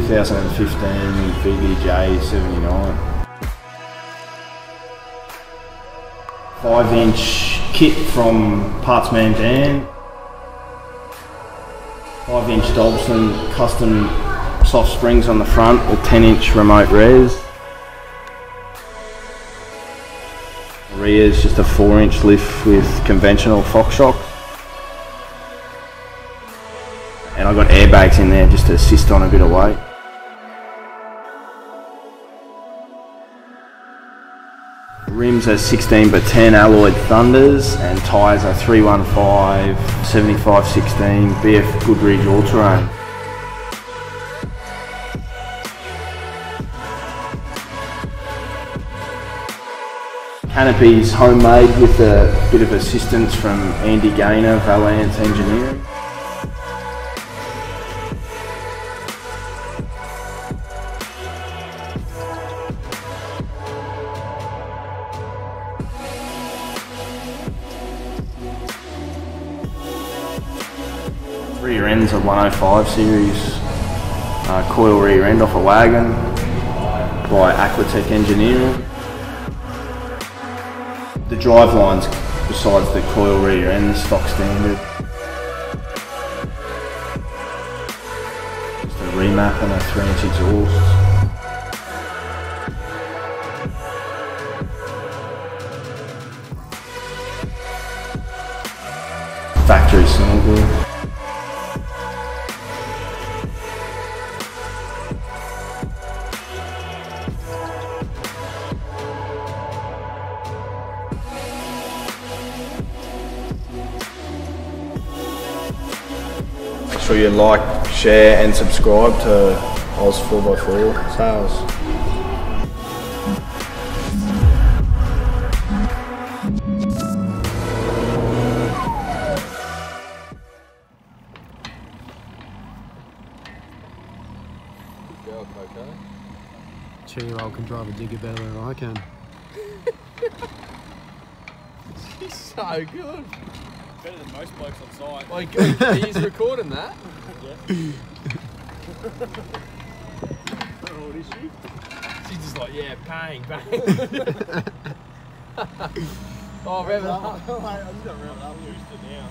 2015 VDJ 79. 5-inch kit from Partsman Dan. 5-inch Dobson custom soft springs on the front with 10-inch remote res. The rear is just a 4-inch lift with conventional Fox shock. And I've got airbags in there just to assist on a bit of weight. Rims are 16x10 alloyed Thunders and tyres are 315 75/16 BFG Alteration. Canopy's homemade with a bit of assistance from Andy Gaynor, Valance Engineering. Rear ends are 105 series, coil rear end off a wagon by Aquatech Engineering. The drive lines, besides the coil rear end, stock standard. Just a remap and a 3-inch exhaust. Factory silver. Make sure you like, share and subscribe to Oz 4x4 Sales. Good girl, Coco. Cheerio can drive a digger better than I can. She's so good. Better than most blokes on site. Like, he's recording that? Yeah. What is she? She's just like, yeah, bang, bang. Oh, rev it up. I'm just not revving up. Boosted now.